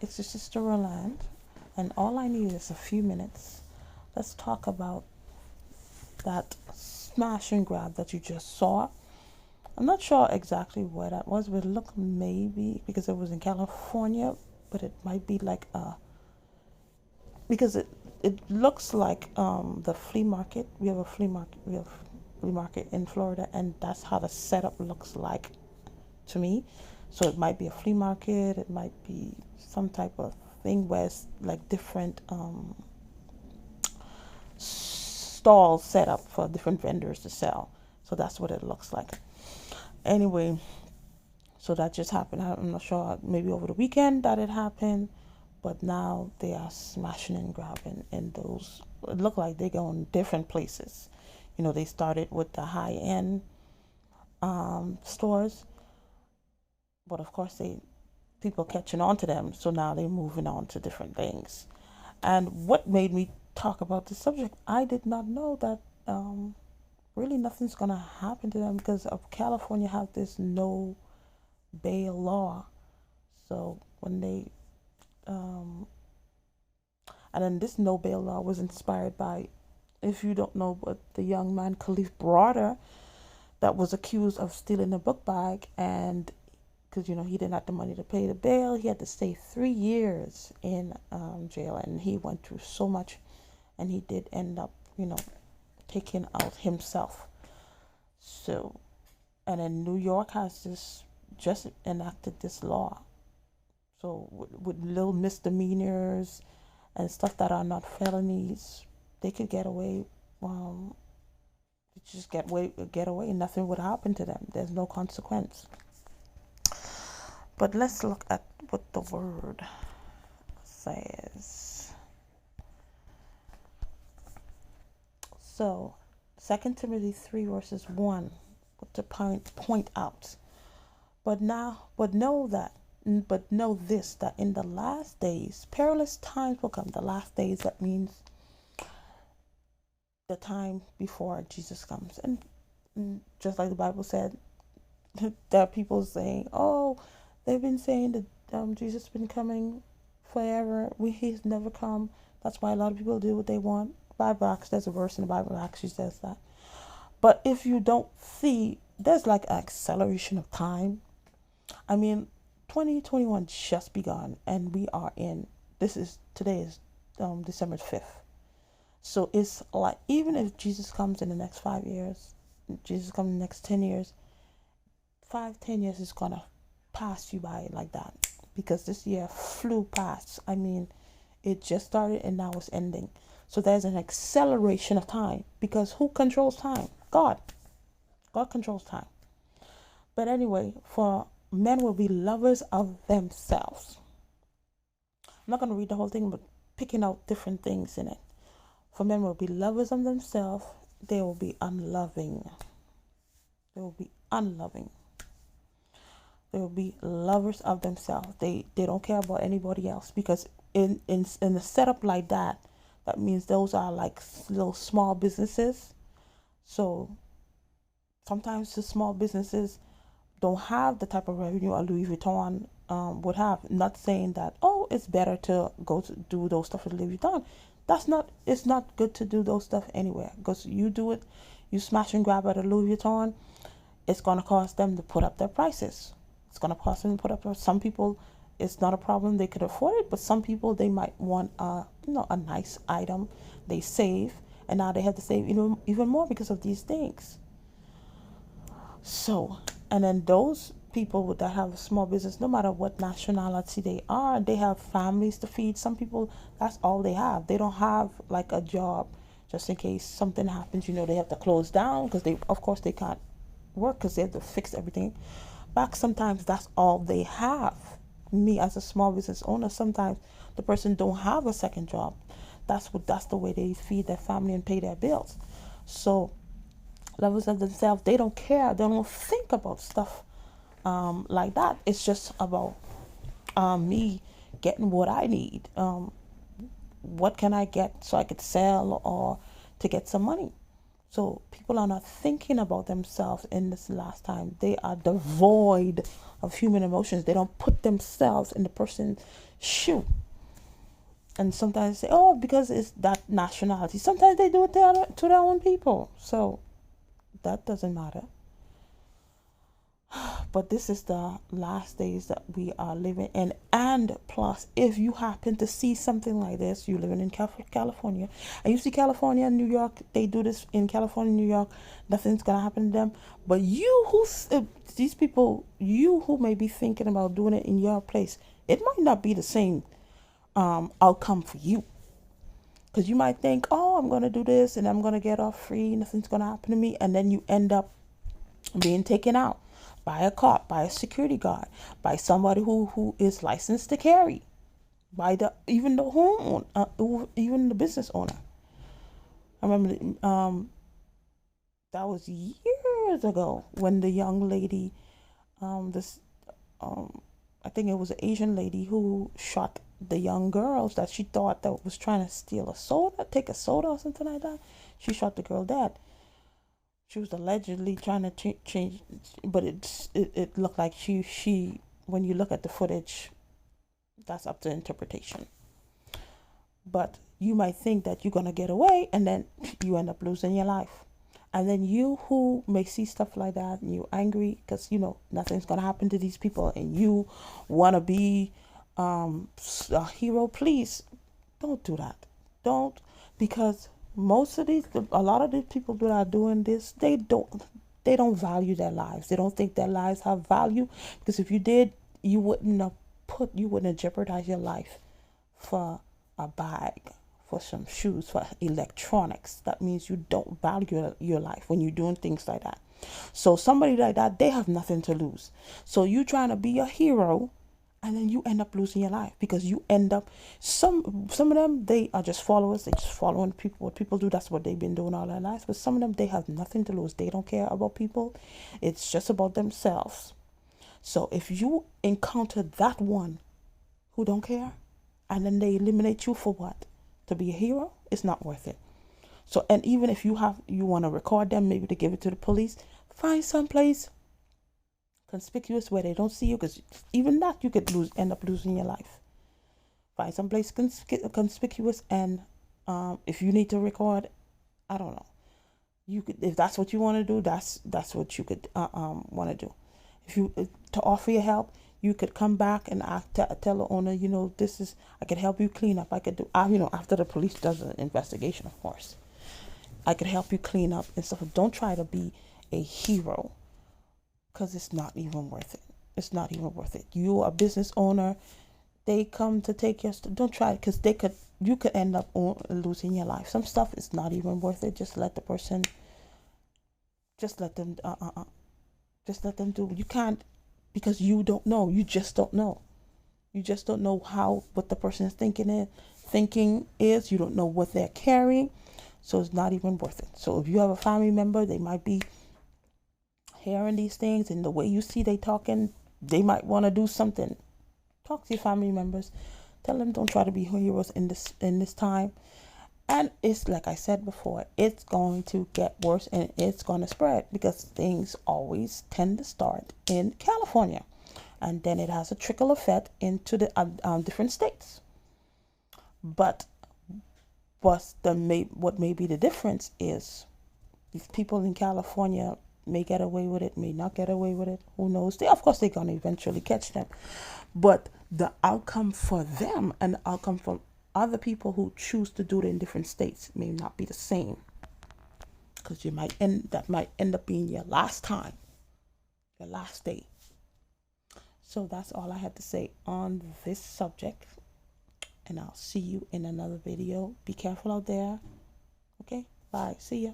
It's your sister Roland, and all I need is a few minutes. Let's talk about that smash and grab that you just saw. I'm not sure exactly where that was, but it looked maybe because it was in California, but it might be like because it looks like the flea market. We have a flea market. We have flea market in Florida, and that's how the setup looks like to me. So it might be a flea market. It might be some type of thing where it's like different stalls set up for different vendors to sell. So that's what it looks like. Anyway, so that just happened. I'm not sure, maybe over the weekend that it happened, but now they are smashing and grabbing in those. It look like they go in different places. They started with the high end stores, but of course people catching on to them. So now they're moving on to different things. And what made me talk about this subject, I did not know that really nothing's gonna happen to them because of California have this no bail law. So when they and then this no bail law was inspired by, if you don't know, but the young man Khalif Broader that was accused of stealing a book bag, and because he didn't have the money to pay the bail, he had to stay 3 years in jail, and he went through so much, and he did end up taking out himself. So, and then New York has this just enacted this law. So with little misdemeanors and stuff that are not felonies, they could get away. Just get away. Nothing would happen to them. There's no consequence. But let's look at what the word says. So, 2 Timothy 3 verses 1, to point out. But know this, that in the last days, perilous times will come. The last days, that means the time before Jesus comes. And just like the Bible said, there are people saying, oh, they've been saying that Jesus has been coming forever. He's never come. That's why a lot of people do what they want. There's a verse in the Bible that actually says that. But if you don't see, there's like an acceleration of time. I mean, 2021 just begun, and we are in. Today is December 5th. So it's like, even if Jesus comes in the next 5 years, Jesus comes in the next 10 years, 5-10 years is gonna pass you by like that, because this year flew past. I mean, it just started and now it's ending. So there's an acceleration of time, because who controls time? God controls time. But anyway, for men will be lovers of themselves. I'm not going to read the whole thing, but picking out different things in it. For men will be lovers of themselves. They will be unloving. They will be unloving. They will be lovers of themselves. They don't care about anybody else, because in a setup like that, that means those are like little small businesses. So sometimes the small businesses don't have the type of revenue a Louis Vuitton would have. Not saying that, oh, it's better to go to do those stuff at Louis Vuitton. It's not good to do those stuff anywhere, because you do it, you smash and grab at a Louis Vuitton, it's going to cost them to put up their prices. It's going to cost them to put up. Some people, it's not a problem, they could afford it, but some people, they might want a nice item. They save, and now they have to save even more because of these things. So, and then those people that have a small business, no matter what nationality they are, they have families to feed. Some people, that's all they have. They don't have like a job just in case something happens. They have to close down, because of course they can't work, because they have to fix everything back. Sometimes that's all they have. Me as a small business owner, sometimes the person don't have a second job. That's the way they feed their family and pay their bills. So lovers of themselves, they don't care. They don't think about stuff like that. It's just about me getting what I need. What can I get so I could sell or to get some money? So people are not thinking about themselves in this last time. They are devoid of human emotions. They don't put themselves in the person's shoe. And sometimes say, oh, because it's that nationality. Sometimes they do it to their own people. So that doesn't matter. But this is the last days that we are living in. And plus, if you happen to see something like this, you're living in California, and you see California and New York, they do this in California, New York, nothing's going to happen to them. But these people, you who may be thinking about doing it in your place, it might not be the same outcome for you. Because you might think, oh, I'm going to do this and I'm going to get off free, nothing's going to happen to me. And then you end up being taken out by a cop, by a security guard, by somebody who is licensed to carry, by even the even the business owner. I remember that was years ago when the young lady, I think it was an Asian lady who shot the young girls that she thought that was trying to steal take a soda or something like that. She shot the girl dead. She was allegedly trying to change, but it looked like she when you look at the footage, that's up to interpretation. But you might think that you're gonna get away, and then you end up losing your life. And then you who may see stuff like that and you're angry because you know nothing's gonna happen to these people, and you want to be a hero, please don't do that. Don't, because a lot of these people that are doing this, they don't value their lives. They don't think their lives have value, because if you did, you wouldn't have jeopardized your life for a bag, for some shoes, for electronics. That means you don't value your life when you're doing things like that. So somebody like that, they have nothing to lose. So you trying to be a hero, and then you end up losing your life, because you end up some of them, they are just followers. They just following what people do. That's what they've been doing all their lives. But some of them, they have nothing to lose. They don't care about people. It's just about themselves. So if you encounter that one who don't care, and then they eliminate you for what? To be a hero? It's not worth it. So, and even if you want to record them, maybe to give it to the police, find some place conspicuous where they don't see you, because even that you could end up losing your life. Find some place conspicuous, and if you need to record, I don't know, you could, if that's what you want to do, that's what you could want to do. If you to offer your help, you could come back and tell the owner, you know, I could help you clean up. I could do, after the police does an investigation, of course, I could help you clean up and stuff. Don't try to be a hero, because it's not even worth it. It's not even worth it. You're a business owner. They come to take your stuff. Don't try it, because you could end up losing your life. Some stuff is not even worth it. Just let them do. You can't, because you don't know. You just don't know. You just don't know what the person is thinking is. You don't know what they're carrying. So it's not even worth it. So if you have a family member, they might be hearing these things, and the way you see they talking, they might want to do something. Talk to your family members. Tell them don't try to be heroes in this time. And it's like I said before, it's going to get worse, and it's going to spread, because things always tend to start in California, and then it has a trickle effect into the different states. But what may be the difference is these people in California may get away with it, may not get away with it. Who knows? Of course, they're going to eventually catch them. But the outcome for them and the outcome for other people who choose to do it in different states may not be the same. Because that might end up being your last time, your last day. So that's all I had to say on this subject. And I'll see you in another video. Be careful out there. Okay? Bye. See ya.